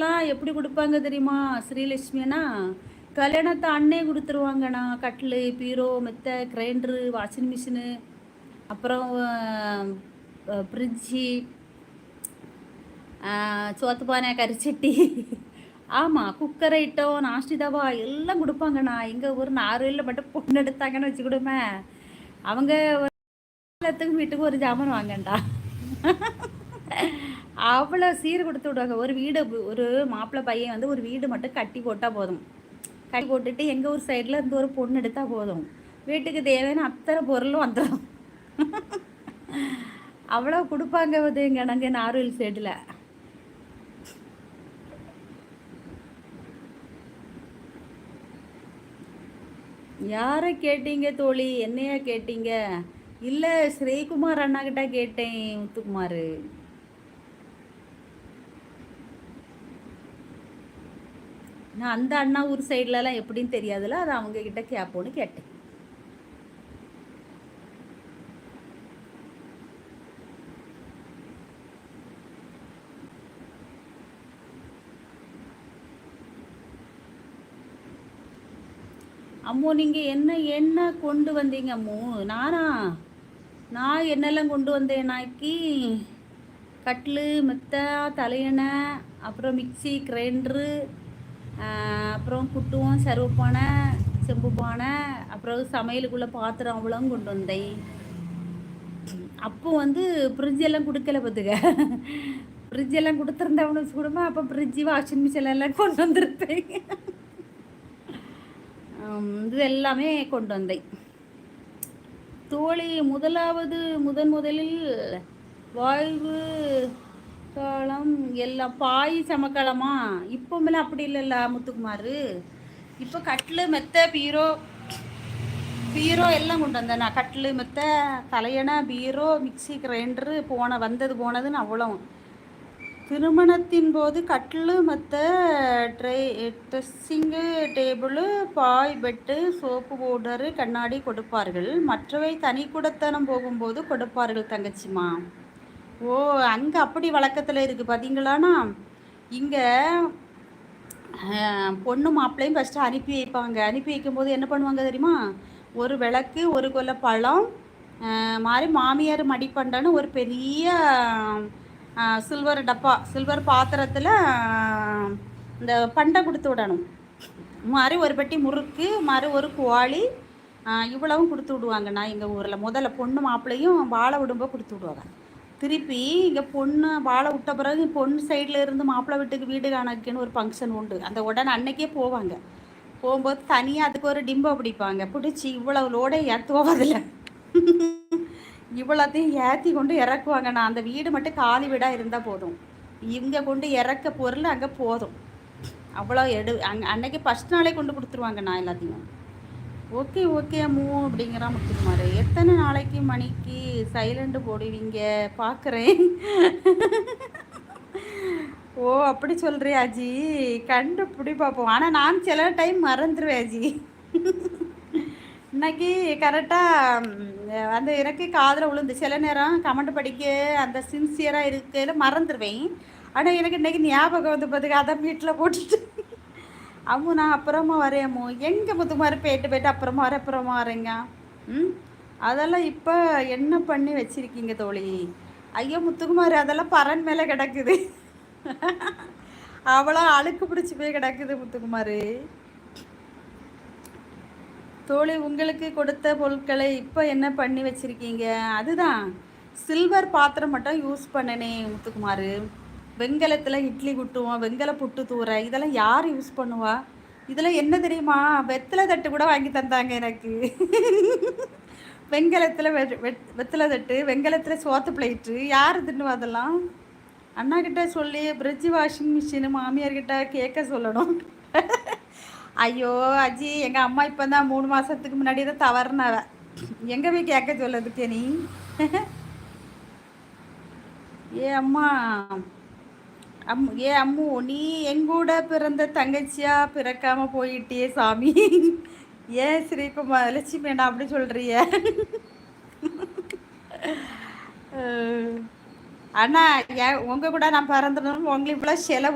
கல்யாணத்தெல்லாம் எப்படி கொடுப்பாங்க தெரியுமா? ஸ்ரீலட்சுமினா கல்யாணத்தை அண்ணே கொடுத்துருவாங்கண்ணா. கட்லு, பீரோ, மெத்தை, கிரைண்டரு, வாஷிங் மிஷினு, அப்புறம் ஃப்ரிட்ஜி, சோத்து பானை, கரிச்சட்டி, ஆமாம், குக்கர் ஐட்டம், நாஸ்டி தவா எல்லாம் கொடுப்பாங்கண்ணா. எங்கள் ஊர் நார்வேலில் மட்டும் பொண்ணு எடுத்தாங்கன்னு வச்சுக்கிடுமே, அவங்க எல்லாத்துக்கும் வீட்டுக்கு ஒரு ஜாமான் வாங்கண்டா. அவ்வளோ சீர் கொடுத்து விடுவாங்க. ஒரு வீடு, ஒரு மாப்பிள்ளை பையன் வந்து ஒரு வீடு மட்டும் கட்டி போட்டால் போதும். கட்டி போட்டுட்டு எங்கள் ஊர் சைடில் இருந்து ஒரு பொண்ணு எடுத்தால் போதும், வீட்டுக்கு தேவையான அத்தனை பொருளும் வந்துடும். அவ்வளோ கொடுப்பாங்க எங்கள் நாங்கள் நார்வேல் சைடில். யாரை கேட்டீங்க தோழி? என்னையா கேட்டீங்க? இல்லை, ஸ்ரீகுமார் அண்ணாக்கிட்ட கேட்டேன். முத்துக்குமார். நான் அந்த அண்ணா ஊர் சைட்லலாம் எப்படின்னு தெரியாதுல்ல, அது அவங்க கிட்ட கேட்போன்னு கேட்டேன். அம்மோ, நீங்கள் என்ன கொண்டு வந்தீங்க அம்மோ? நான் என்னெல்லாம் கொண்டு வந்தேனாக்கி, கட்லு, மெத்தை, தலையணை, அப்புறம் மிக்சி, கிரைண்டரு, அப்புறம் குட்டுவோம், சர்வ பானை, செம்பு பானை, அப்புறம் சமையலுக்குள்ளே பாத்திரம் அவ்வளோ கொண்டு வந்தேன். அப்போ வந்து ஃப்ரிட்ஜெல்லாம் கொடுக்கல பார்த்துக்க. ஃப்ரிட்ஜெல்லாம் கொடுத்துருந்தவனு வச்சுக்கூடமா, அப்போ ஃப்ரிட்ஜு, வாஷிங் மிஷின் எல்லாம் கொண்டு வந்திருப்பேன். இது எல்லாமே கொண்டு வந்தேன் தோழி. முதலில் வாழ்வு காலம் எல்லாம் பாய் சமக்காலமா? இப்போமெல்லாம் அப்படி இல்லைல்ல முத்துக்குமார். இப்போ கட்லு, மெத்தை, பீரோ எல்லாம் கொண்டு வந்தேன் நான். கட்லு, மெத்தை, தலையணை, பீரோ, மிக்சி, கிரைண்டரு போனதுன்னு அவ்வளோ. திருமணத்தின் போது கட்லு, மெத்தை, ட்ரெஸ்ஸிங்கு டேபிள், பாய், பெட்டு, சோப்பு பவுடரு, கண்ணாடி கொடுப்பார்கள். மற்றவை தனி குடத்தனம் போகும்போது கொடுப்பார்கள் தங்கச்சிமா. ஓ, அங்கே அப்படி வழக்கத்தில் இருக்குது பார்த்தீங்களாண்ணா. இங்கே பொண்ணு மாப்பிள்ளையும் ஃபஸ்ட்டு அனுப்பி வைப்பாங்க. அனுப்பி வைக்கும்போது என்ன பண்ணுவாங்க தெரியுமா? ஒரு விளக்கு, ஒரு கொலை பழம் மாதிரி, மாமியார் மடிப்பண்டான்னு ஒரு பெரிய சில்வர் டப்பா, சில்வர் பாத்திரத்தில் இந்த பண்டை கொடுத்து விடணும். மாதிரி ஒரு பெட்டி முறுக்கு, மாதிரி ஒரு குவாளி, இவ்வளவும் கொடுத்து விடுவாங்கண்ணா எங்கள் ஊரில். முதல்ல பொண்ணு மாப்பிள்ளையும் வாழை விடும்போது கொடுத்து விடுவாங்க. திருப்பி இங்கே பொண்ணு வாழை விட்ட பிறகு பொண்ணு சைடில் இருந்து மாப்பிள்ளை வீட்டுக்கு வீடு காணக்குன்னு ஒரு ஃபங்க்ஷன் உண்டு. அந்த உடனே அன்னைக்கே போவாங்க. போகும்போது தனியாக அதுக்கு ஒரு டிம்பை பிடிப்பாங்க. பிடிச்சி இவ்வளவு லோடே ஏற்றுவோதில்லை, இவ்வளோத்தையும் ஏற்றி கொண்டு இறக்குவாங்க. நான் அந்த வீடு மட்டும் காலி வீடாக இருந்தால் போதும், இங்கே கொண்டு இறக்க பொருள் அங்கே போதும். அவ்வளோ அன்னைக்கு ஃபஸ்ட் நாளே கொண்டு கொடுத்துருவாங்க நான் எல்லாத்தையும். ஓகே அம்மு அப்படிங்கிறான் முத்துக்குமார். எத்தனை நாளைக்கு மணிக்கு சைலண்ட் போடுவீங்க பார்க்குறேன். ஓ, அப்படி சொல்கிறியா அஜி? கண்டுபிடி பார்ப்போம். ஆனால் நான் சில டைம் மறந்துடுவேன் அஜி. இன்னைக்கு கரெக்டாக அந்த எனக்கு காதில் விழுந்து சில நேரம் கமெண்ட் படிக்க அந்த சின்சியராக இருக்கையில் மறந்துடுவேன். ஆனால் எனக்கு இன்றைக்கி ஞாபகம் வந்து பார்த்துக்க, அதான் வீட்டில் போட்டுட்டு அம்மு நான் அப்புறமா வரேன் அம்மு. எங்கே முத்துக்குமார் போயிட்டு அப்புறமா வரேங்க. அதெல்லாம் இப்போ என்ன பண்ணி வச்சுருக்கீங்க தோழி? ஐயோ முத்துக்குமார், அதெல்லாம் பறன் மேலே கிடக்குது. அவ்வளோ அழுக்கு பிடிச்சி போய் கிடக்குது முத்துக்குமார். தோழி, உங்களுக்கு கொடுத்த பொருட்களை இப்போ என்ன பண்ணி வச்சுருக்கீங்க? அதுதான் சில்வர் பாத்திரம் மட்டும் யூஸ் பண்ணனே முத்துக்குமார். வெங்கலத்தில் இட்லி குட்டுவோம், வெங்கல புட்டு தூரை, இதெல்லாம் யார் யூஸ் பண்ணுவா? இதில் என்ன தெரியுமா? வெத்தலை தட்டு கூட வாங்கி தந்தாங்க எனக்கு. வெங்கலத்தில் வெத்தலை தட்டு, வெங்கலத்தில் சோத்து பிளேட்டு, யார் தின்னுவா அதெல்லாம்? அண்ணாக்கிட்ட சொல்லி ஃப்ரிட்ஜ், வாஷிங் மிஷினு மாமியார்கிட்ட கேட்க சொல்லணும். ஐயோ அஜி, எங்கள் அம்மா இப்போ தான் 3 மாதத்துக்கு முன்னாடி தான் தவறுனாவ. எங்கே போய் கேட்க சொல்லதுக்கே நீ? அம்மா அம்மு, நீ எங்கூட பிறந்த தங்கச்சியா பிறக்காம போயிட்டியே சாமி. ஏன் ஸ்ரீகுமார் லட்சுமி என்ன அப்படி சொல்றிய? அண்ணா, உங்க கூட நான் பிறந்தனும் உங்களுக்கு இவ்வளோ செலவு